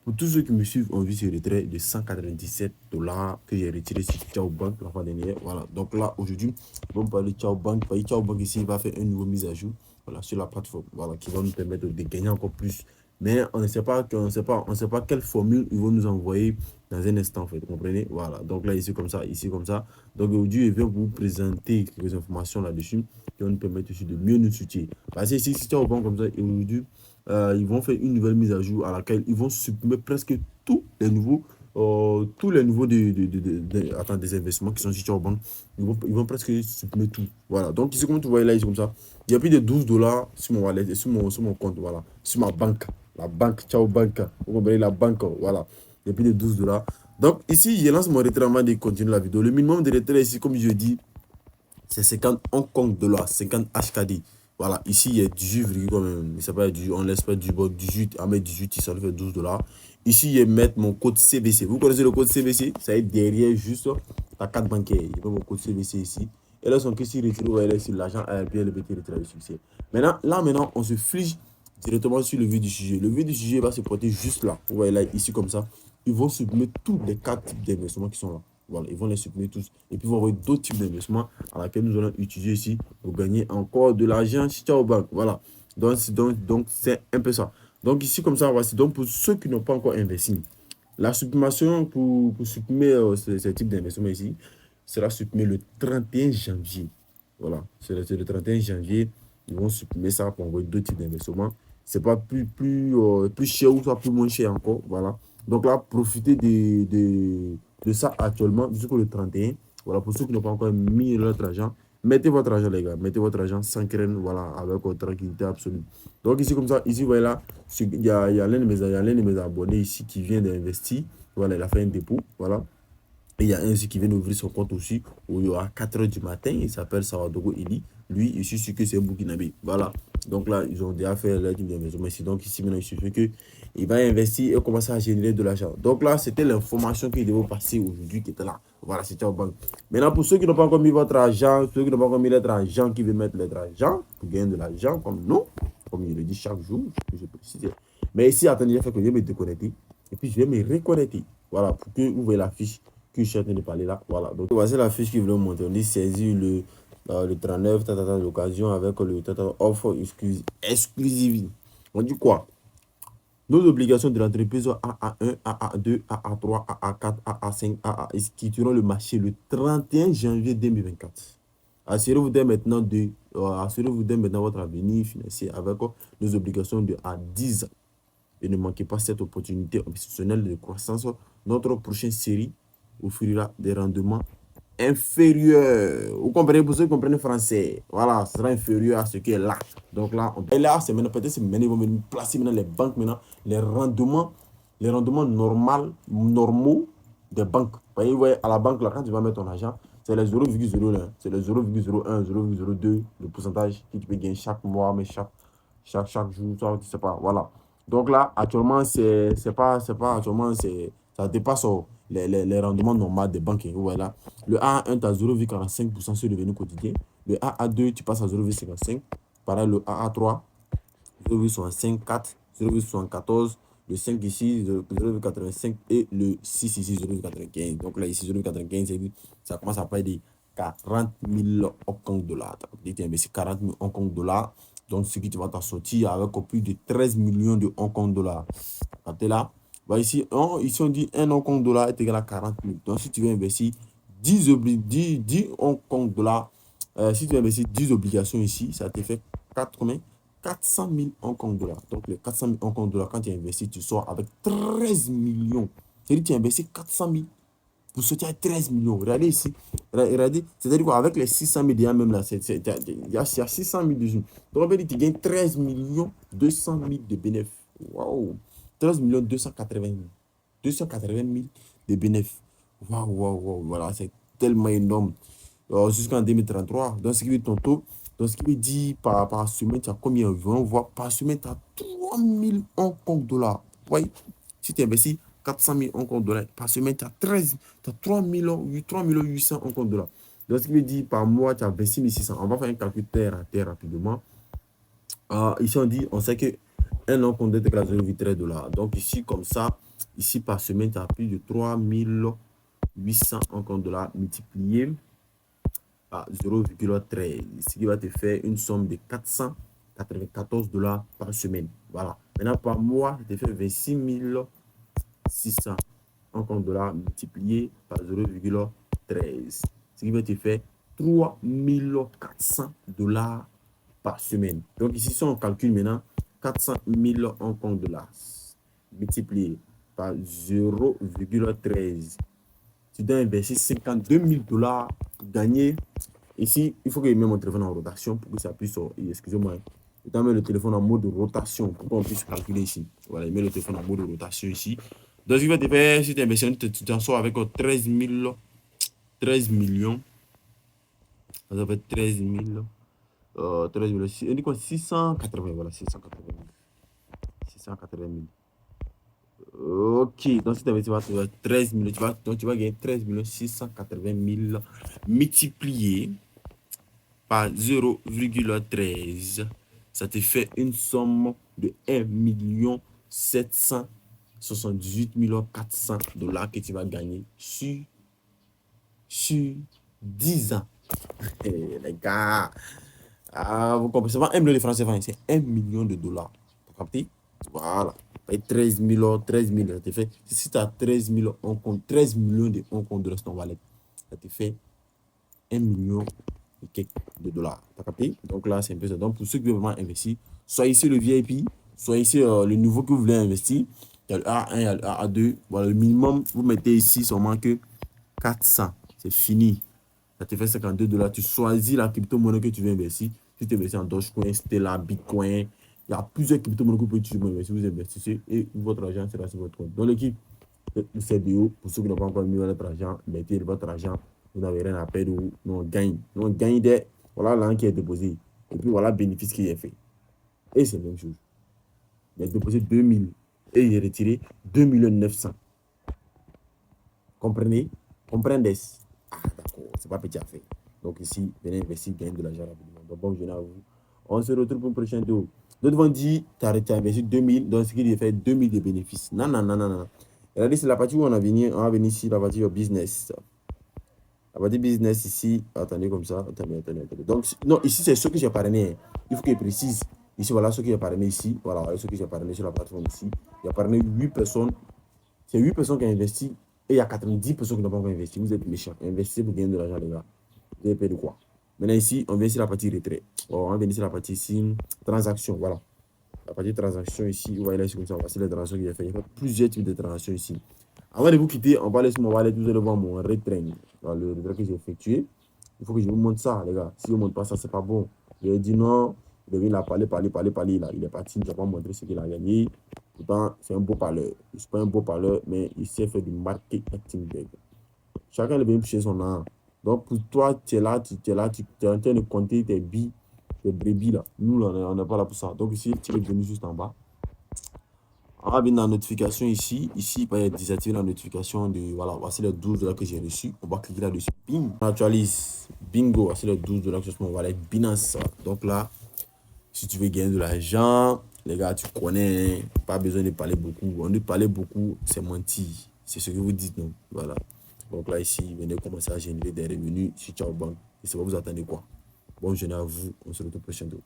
Pour tous ceux qui me suivent, on vit ce retrait de 197 dollars que j'ai retiré sur Ciao Bank la fois dernière. Voilà. Donc là, aujourd'hui, on va parler de Ciao Bank. Ciao Bank ici, il va faire une nouvelle mise à jour, voilà, sur la plateforme, voilà, qui va nous permettre de gagner encore plus. Mais on ne sait pas, on sait pas quelle formule ils vont nous envoyer dans un instant, en fait. Vous comprenez? Voilà. Donc là, ici comme ça, ici comme ça. Donc aujourd'hui, je vais vous présenter quelques informations là-dessus qui vont nous permettre aussi de mieux nous soutenir. Parce que ici, si Ciao Bank comme ça, et aujourd'hui, ils vont faire une nouvelle mise à jour à laquelle ils vont supprimer presque tous les nouveaux des investissements qui sont situés au banque. Ils vont presque supprimer tout. Voilà. Donc, ici, comme tu vois là, ici, comme ça, il y a plus de 12 dollars sur mon wallet, sur mon compte, voilà. Sur ma banque. La banque, ciao banque. Vous comprenez, la banque, voilà. Il y a plus de 12 dollars. Donc, ici, je lance mon retrait avant de continuer la vidéo. Le minimum de retrait ici, comme je dis, c'est 50 Hong Kong dollars, 50 HKD. Voilà, ici, il y a 18, quand même. On laisse pas du bon 18, à mettre 18, ça lui fait 12 dollars. Ici, je vais mettre mon code CBC. Vous connaissez le code CBC? Ça va être derrière juste la carte bancaire. Je mets mon code CBC ici. Et là, son question retrouve, vous voyez sur l'argent ARP, le BT retiré de succès. Maintenant, on se fige directement sur le vif du sujet. Le vif du sujet va se porter juste là. Vous voyez là, ici, comme ça. Ils vont supprimer tous les 4 types d'investissements qui sont là. Voilà, ils vont les supprimer tous. Et puis, ils vont avoir d'autres types d'investissements à laquelle nous allons utiliser ici pour gagner encore de l'argent chez Ciao Bank. Voilà. Donc, c'est un peu ça. Donc, ici, comme ça, voici. Donc, pour ceux qui n'ont pas encore investi, la supprimation pour supprimer ce type d'investissement ici sera supprimé le 31 janvier. Voilà. C'est le 31 janvier. Ils vont supprimer ça pour envoyer deux types d'investissements. C'est pas plus cher ou soit plus moins cher encore. Voilà. Donc là, profitez de ça actuellement jusqu'au le 31. Voilà, pour ceux qui n'ont pas encore mis leur argent, mettez votre argent, les gars. Mettez votre argent sans crainte, voilà, avec tranquillité absolue. Donc ici, comme ça, ici, voilà, il y a l'un de mes abonnés ici qui vient d'investir. Voilà, il a fait un dépôt, voilà. Et il y a un aussi qui vient d'ouvrir son compte aussi, où il y aura 4 h du matin. Il s'appelle Sawadogo Eli. Lui, je suis sûr que c'est un Burkinabé. Voilà. Donc là, ils ont déjà fait leur type d'investissement ici. Donc ici, maintenant, il suffit qu'il va investir et commencer à générer de l'argent. Donc là, c'était l'information qu'il devait passer aujourd'hui qui était là. Voilà, c'était en banque. Maintenant, pour ceux qui n'ont pas encore mis votre argent, ceux qui n'ont pas encore mis leur argent, qui veulent mettre leur argent pour gagner de l'argent, comme nous, comme il le dit chaque jour, je précise. Mais ici, attendez, il faut que je me déconnecter. Et puis, je vais me reconnecter. Voilà, pour que vous voyez la fiche que je suis en train de parler là. Voilà. Donc, voici la fiche qui voulait montrer. On dit saisir le 39, l'occasion avec le offre exclusive. On dit quoi? Nos obligations de l'entreprise AA1, AA2, AA3, AA4, AA5, AA qui quitteront le marché le 31 janvier 2024. Assurez-vous dès maintenant votre avenir financier avec nos obligations de à 10 ans. Et ne manquez pas cette opportunité optionnelle de croissance. Notre prochaine série offrira des rendements inférieurs. Vous comprenez, pour ceux qui comprennent français, voilà, ce sera inférieur à ce qui est là. Donc là, et là, c'est maintenant, peut-être, ils vont venir placer maintenant les banques, maintenant, les rendements normaux des banques. Vous voyez, à la banque, là, quand tu vas mettre ton argent, c'est les 0,01, c'est les 0,01, 0,02, le pourcentage que tu peux gagner chaque mois, mais chaque jour, ça, tu sais pas, voilà. Donc là, actuellement, ça dépasse les rendements normaux des banques. Voilà. Le AA1, tu as 0,45% sur le revenu quotidien. Le AA2, tu passes à 0,55. Pareil, le AA3, 0,65, 4, 0,74. Le 5 ici, 0,85 et le 6 ici, 0,95. Donc là, ici, 0,95, ça commence à payer des 40 000 Hong Kong dollars. Tu investis 40 000 Hong Kong dollars. Donc, ce qui te va t'en sortir avec plus de 13 millions de Hong Kong dollars. Là, bah ici, on dit 1 Hong Kong dollar est égal à 40 000. Donc, si tu veux investir 10 Hong Kong dollars, si tu investis 10 obligations ici, ça te fait 400 000 Hong Kong dollars. Donc, les 400 000 Hong Kong dollars, quand tu investis, tu sors avec 13 millions. C'est-à-dire que tu investis 400 000 pour sortir à 13 millions. Regardez ici. Regardez. C'est-à-dire qu'avec les 600 000, il y a même là, il y a 600 000 dessus. Donc, on peut dire que tu gagnes 13 millions 200 000 de bénéfices. Waouh! 13 millions 280 000 de bénéfices. Waouh, waouh, waouh. Voilà, c'est tellement énorme. Jusqu'en 2033. Donc, ce qui veut ton taux. Donc, ce qui veut dire par semaine, tu as combien? On voit par semaine, tu as 3 000 Hong Kong dollars. Oui. Si tu investis 400 000 Hong Kong dollars par semaine, tu as 3 800 Hong Kong dollars. Donc, ce qui veut dire par mois, tu as 26 600. On va faire un calcul terre à terre rapidement. Ici, on sait que un long compte d'être à 0,13 $. Donc ici, comme ça, ici par semaine, tu as plus de 3800 en compte dollars multiplié à 0,13, ce qui va te faire une somme de 494 $ par semaine. Voilà. Maintenant, par mois, ça te fait 26 600 en compte dollars multiplié par 0,13, ce qui va te faire 3400 $ par semaine. Donc ici, si on calcule maintenant 400 000 en compte dollars multiplié par 0,13, tu dois investir 52 000 $ gagner. Ici, il faut que je mette mon téléphone en rotation pour que ça puisse... Excusez-moi. Je dois mettre le téléphone en mode rotation pour qu'on puisse calculer ici. Voilà, je mets le téléphone en mode rotation ici. Donc, ce qui va te faire, si tu investis, tu t'en sors avec 13 millions. Ça fait 13 000. 13 000. On dit quoi? 680. Voilà, 680 000. 680 000. Ok, donc si tu investis 13 000, donc tu vas gagner 13 680 000 multiplié par 0,13. Ça te fait une somme de 1 778 400 $ que tu vas gagner sur 10 ans. Les gars, vous comprenez, c'est pas 1 million de francs CFA, c'est 1 million de dollars. T'as capté? Voilà. 13 000, 13 000, ça te fait. Si tu as 13 000 en compte, 13 millions de en compte de ton wallet, ça te fait 1 million et quelques de dollars. T'as capté? Donc là, c'est un peu ça. Donc pour ceux qui veulent vraiment investir, soit ici le VIP, soit ici le nouveau que vous voulez investir. Il y a le A1, il y a le A2. Voilà, le minimum, vous mettez ici seulement que 400. C'est fini. Ça te fait 52 $. Tu choisis la crypto-monnaie que tu veux investir. Si tu investis en Dogecoin, Stellar, Bitcoin, il y a plusieurs crypto-monnaies que vous pouvez utiliser pour investir. Vous investissez et votre argent sera sur votre compte. Dans l'équipe de CDO, pour ceux qui n'ont pas encore mis votre argent, mettez votre argent. Vous n'avez rien à perdre. Nous, on gagne. Nous, on gagne des. Voilà l'argent qui est déposé. Et puis voilà le bénéfice qui est fait. Et c'est la même chose. Il a déposé 2000 et il est retiré 2 900 000. Comprenez? Comprenez? Ah, d'accord, c'est pas petit affaire. Donc ici, venez investir, gagner de l'argent rapidement. Donc bonne journée à vous. On se retrouve pour une prochaine vidéo. D'autres vont dire, tu as investi 2000, donc ce qui fait 2000 de bénéfices. Non, non, non, non, non. Regardez, c'est la partie où on va venir ici, la partie business. La partie business ici, attendez comme ça, attendez. Donc, non, ici, c'est ce que j'ai parrainé. Il faut que je précise. Ici, voilà ce que j'ai parrainé ici. Voilà ce que j'ai parrainé sur la plateforme ici. J'ai parrainé 8 personnes. C'est 8 personnes qui ont investi et il y a 90 personnes qui n'ont pas encore investi. Vous êtes méchants. Investissez pour gagner de l'argent, les gars. Vous avez payé de quoi? Maintenant, ici, on vient ici la partie retrait. On va venir ici la partie ici, transaction. Voilà. La partie transaction ici, vous voyez là, c'est comme ça. Voici les transactions que j'ai fait. Il y a plusieurs types de transactions ici. Avant de vous quitter, on va aller sur mon wallet. Vous allez voir mon retrait. Le retrait que j'ai effectué. Il faut que je vous montre ça, les gars. Si je ne vous montre pas ça, c'est pas bon. Il a dit non. Il devait la parler. Là. Il est parti. Je ne vais pas montrer ce qu'il a gagné. Pourtant, c'est un beau parleur. Je ne suis pas un beau parleur, mais il sait faire du marketing. Chacun est venu chez son art. Donc, pour toi, tu es là, tu es en train de compter tes billes, tes brebis là. Nous, là, on n'est pas là pour ça. Donc, ici, tu es venu juste en bas. On va venir dans la notification ici. Ici, il va désactiver la notification de. Voilà, voici les 12 $ que j'ai reçus. On va cliquer là-dessus. Bing. On actualise. Bingo. Voici les 12 $ que je suis mon wallet Binance. Donc là, si tu veux gagner de l'argent, les gars, tu connais. Pas besoin de parler beaucoup. On dit parler beaucoup, c'est mentir. C'est ce que vous dites, non? Voilà. Donc là, ici, venez commencer à générer des revenus sur Ciao Bank. Et ça va vous attendre quoi? Bonne journée à vous. On se retrouve prochainement.